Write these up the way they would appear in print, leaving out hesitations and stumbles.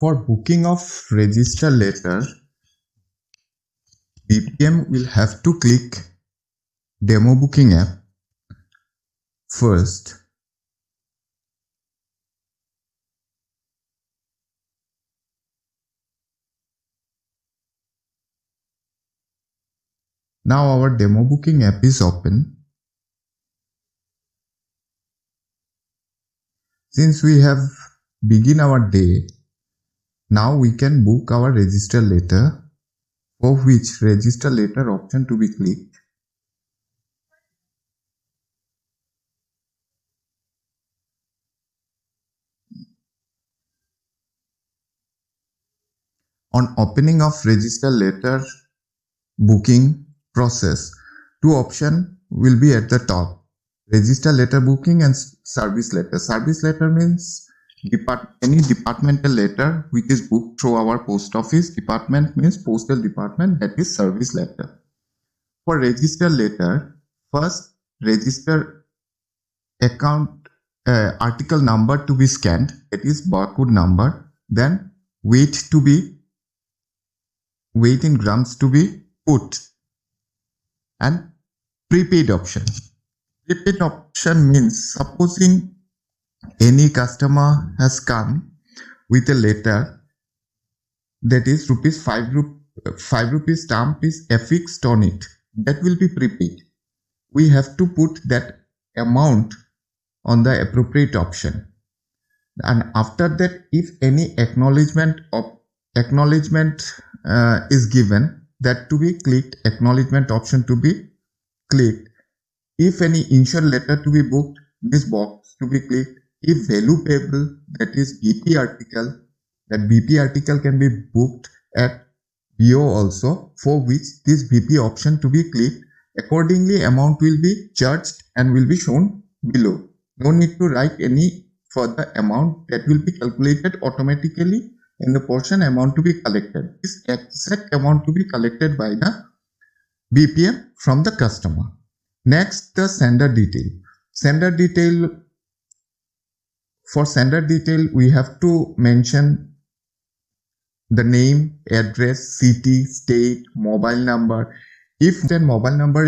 For booking of register letter, BPM will have to click demo booking app first. Now our demo booking app is open. Since we have begin our day, now we can book our register letter, for which register letter option to be clicked. On opening of register letter booking process, two options will be at the top: register letter booking and service letter. Service letter means any departmental letter which is booked through our post office. Department means postal department, that is service letter. For register letter, first register account article number to be scanned, that is barcode number, then weight in grams to be put, and prepaid option. Prepaid option means supposing any customer has come with a letter that is rupees 5 rupees stamp is affixed on it, that will be prepaid. We have to put that amount on the appropriate option, and after that, if any acknowledgement is given, that to be clicked, acknowledgement option to be clicked. If any insured letter to be booked, this box to be clicked. If value payable, that is BP article, that BP article can be booked at BO also, for which this BP option to be clicked. Accordingly, amount will be charged and will be shown below. No need to write any further amount, that will be calculated automatically in the portion amount to be collected. This exact amount to be collected by the BPM from the customer. Next, the sender detail. For sender detail, we have to mention the name, address, city, state, mobile number. If the mobile number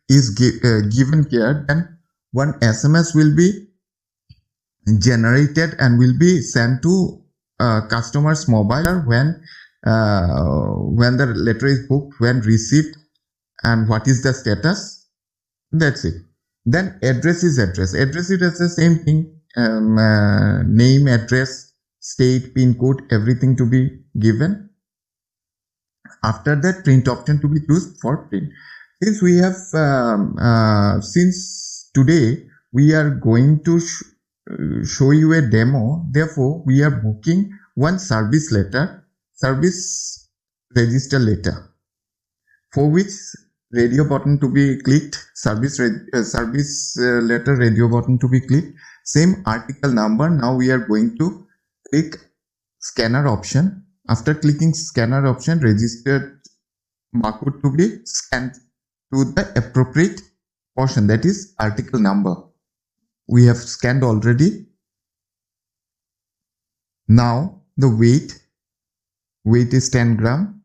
is given here, then one SMS will be generated and will be sent to customer's mobile when the letter is booked, when received, and what is the status. That's it. Then address is address. Address is the same thing. Name, address, state, pin code, everything to be given. After that, print option to be used for print. Since we have since today we are going to show you a demo, therefore we are booking one service register letter, for which radio button to be clicked, service letter radio button to be clicked, same article number. Now we are going to click scanner option. After clicking scanner option, registered barcode to be scanned to the appropriate portion, that is article number. We have scanned already. Now the weight is 10 gram.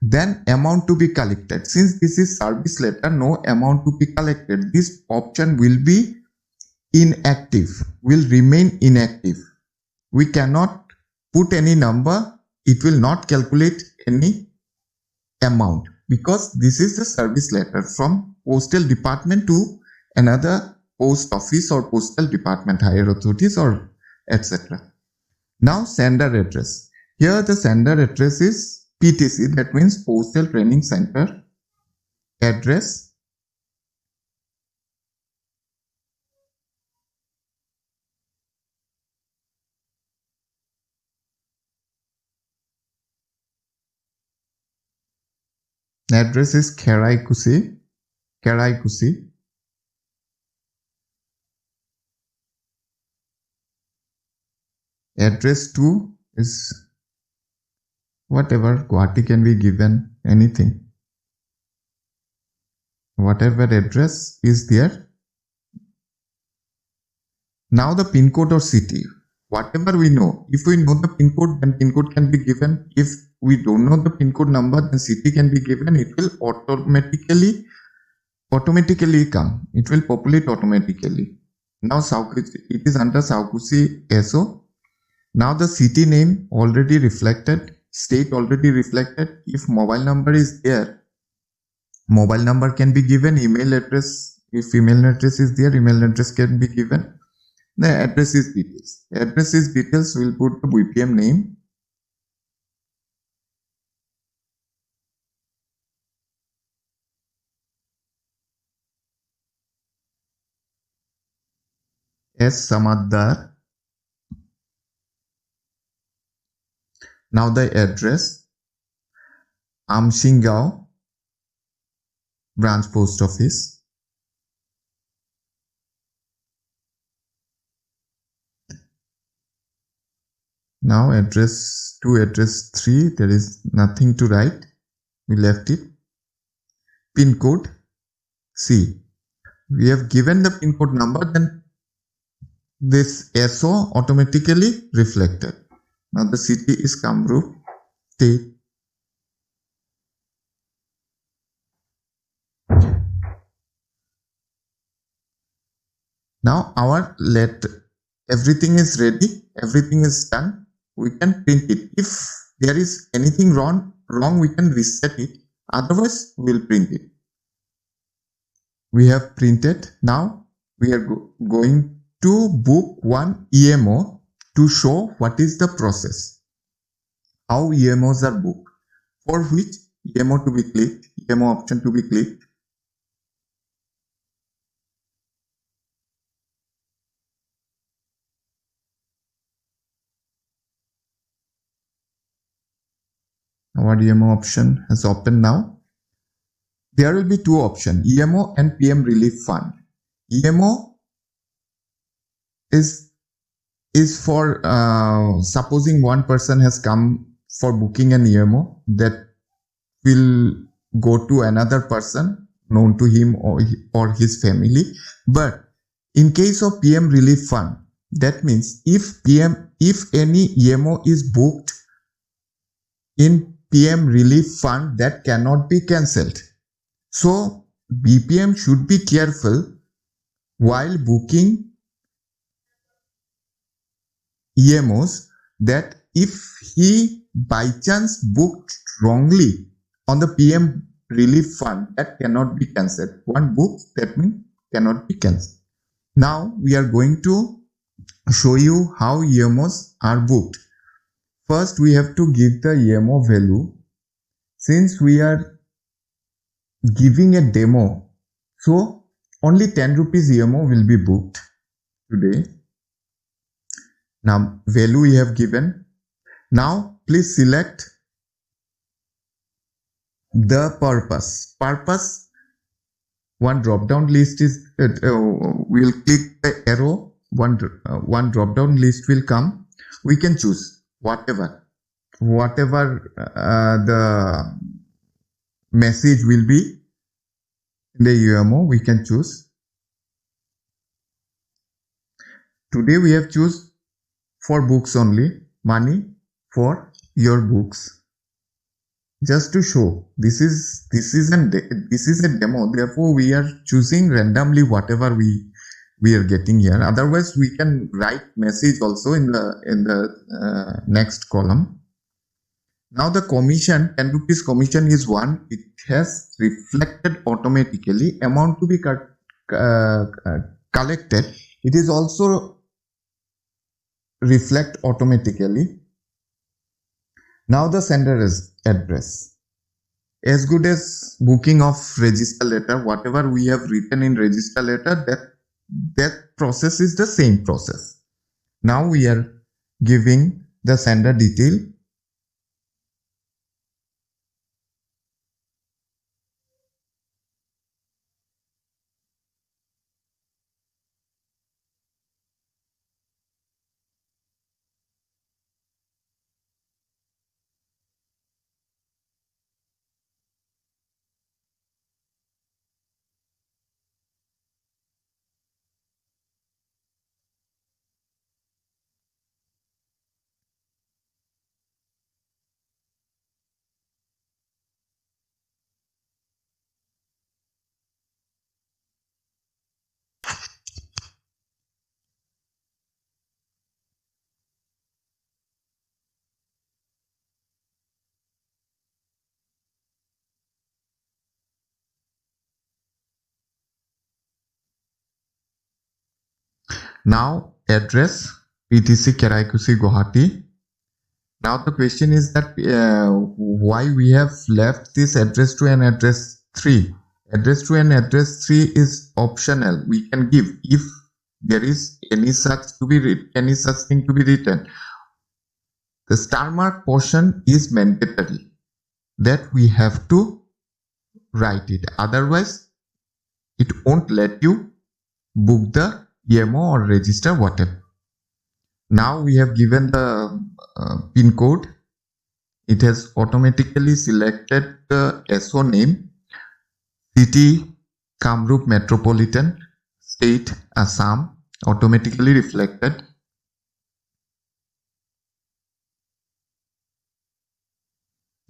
Then amount to be collected. Since this is service letter, no amount to be collected. This option will be inactive, will remain inactive. We cannot put any number. It will not calculate any amount, because this is the service letter from postal department to another post office or postal department, higher authorities, or etc. Now sender address. Here the sender address is PTC, that means Postal Training Center address. Address is Karaikusi. Address 2 is whatever, Guwahati can be given, anything. Whatever address is there. Now the pin code or city. whatever we know. If we know the pin code, then pin code can be given. If we don't know the pin code number, then city can be given. It will automatically come. It will populate automatically. Now it is under Saukusi SO. Now the city name already reflected, state already reflected. If mobile number is there, mobile number can be given, email address. If email address is there, email address can be given. The address is details. Address is details. We'll put the BPM name. S. Samaddar. Now the address. Amshingao, branch post office. Now address 2, address 3, there is nothing to write. We left it. Pin code. See, we have given the pin code number, then this SO automatically reflected. Now the city is Kamrup State. Now everything is ready, everything is done. We can print it. If there is anything wrong, we can reset it. Otherwise, we'll print it. We have printed. Now we are going to book one EMO to show what is the process, how EMOs are booked, for which EMO to be clicked, EMO option to be clicked. Our EMO option has opened now. There will be two options, EMO and PM Relief Fund. EMO is for supposing one person has come for booking an EMO, that will go to another person known to him or his family. But in case of PM Relief Fund, that means if any EMO is booked in PM Relief Fund, that cannot be cancelled. So BPM should be careful while booking EMOs, that if he by chance booked wrongly on the PM Relief Fund, that cannot be cancelled. One book, that means cannot be cancelled. Now we are going to show you how EMOs are booked. First, we have to give the EMO value. Since we are giving a demo, so only 10 rupees EMO will be booked today. Now value we have given. Now please select the purpose. One drop down list is we'll click the arrow. One drop down list will come. We can choose whatever the message will be in the UMO. We can choose. Today we have choose for books only, money for your books. Just to show this is a demo. Therefore, we are choosing randomly whatever we are getting here. Otherwise, we can write message also in the next column. Now the commission, 10 rupees commission is one. It has reflected automatically. Amount to be collected. It is also reflect automatically. Now the sender address. As good as booking of register letter, whatever we have written in register letter, that process is the same process. Now we are giving the sender detail. Now address PTC Karaikusi Guwahati. Now the question is that why we have left this address 2 and address 3. Address 2 and address 3 is optional. We can give if there is any such thing to be written. The star mark portion is mandatory, that we have to write it. Otherwise, it won't let you book the EMO or register whatever. Now we have given the pin code. It has automatically selected the SO name, city Kamrup Metropolitan, state Assam, automatically reflected.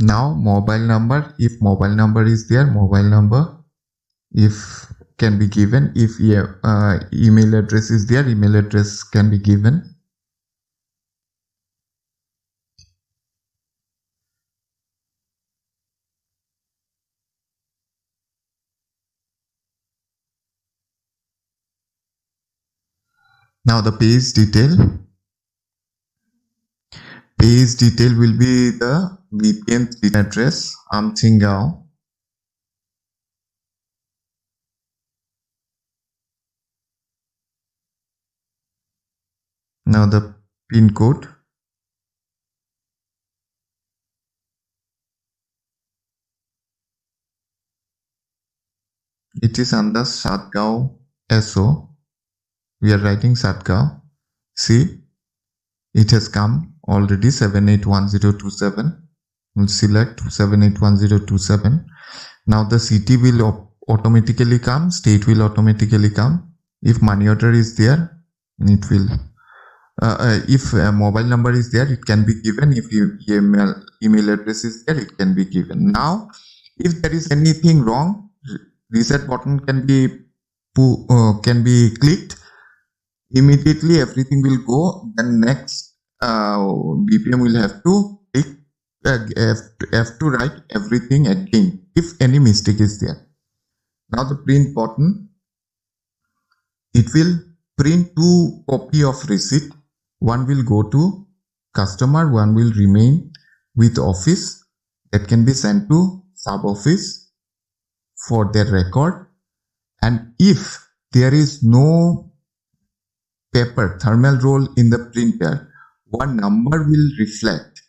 Now mobile number, if mobile number is there, mobile number if can be given. If email address is there, email address can be given. Now the page detail. Page detail will be the VPN address, Amchingao. Now the pin code. It is under Satgao SO. We are writing Satgao. See, it has come already 781027. We'll select 781027. Now the city will automatically come, state will automatically come. If money order is there, it will. If a mobile number is there, it can be given. If email address is there, it can be given. Now, if there is anything wrong, reset button can be clicked. Immediately everything will go. Then next BPM will have to click, have to write everything again if any mistake is there. Now the print button, it will print 2 copy of receipt. One will go to customer, one will remain with office. That can be sent to sub office for their record. And if there is no paper thermal roll in the printer, one number will reflect.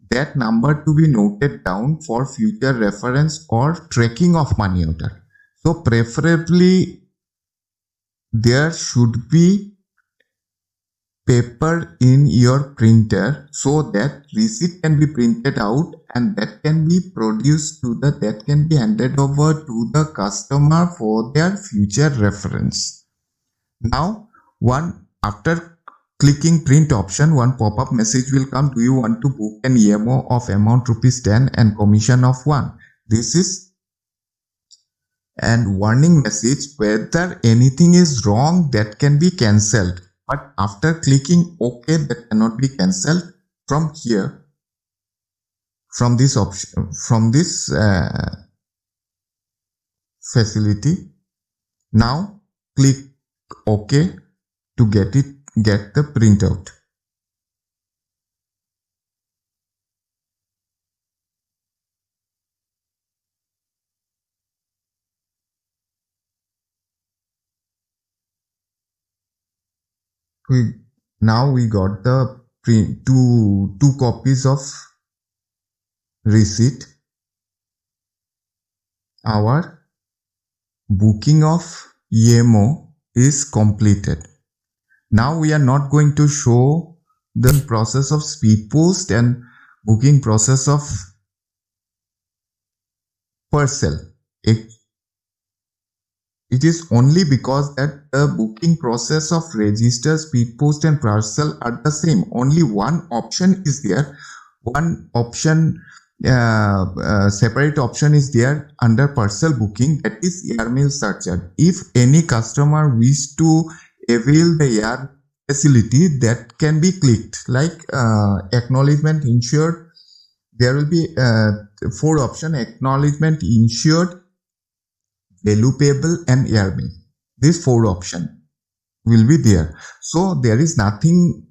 That number to be noted down for future reference or tracking of money order. So preferably there should be paper in your printer so that receipt can be printed out and that can be produced that can be handed over to the customer for their future reference. Now, after clicking print option, one pop-up message will come. Do you want to book an EMO of amount ₹10 and commission of 1? This is an warning message. Whether anything is wrong, that can be cancelled. But after clicking OK, that cannot be cancelled from here, from this option, from this facility. Now click OK to get the printout. Now we got the two copies of receipt. Our booking of EMO is completed. Now we are not going to show the process of speed post and booking process of parcel. It is only because that the booking process of register, speed post and parcel are the same. Only one option is there. One option, separate option is there under parcel booking, that is airmail surcharge. If any customer wish to avail the air facility, that can be clicked like acknowledgement insured. There will be 4 options: acknowledgement insured, value payable and airmail. These 4 options. will be there. So there is nothing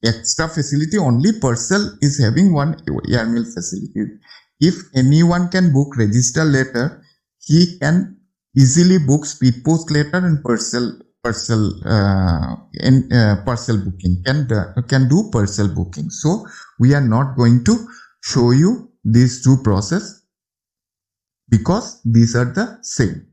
extra facility. Only Purcell is having one airmail facility. If anyone can book register letter, he can easily book speed post letter and Purcell booking, can do Purcell booking. So we are not going to show you these two process because these are the same.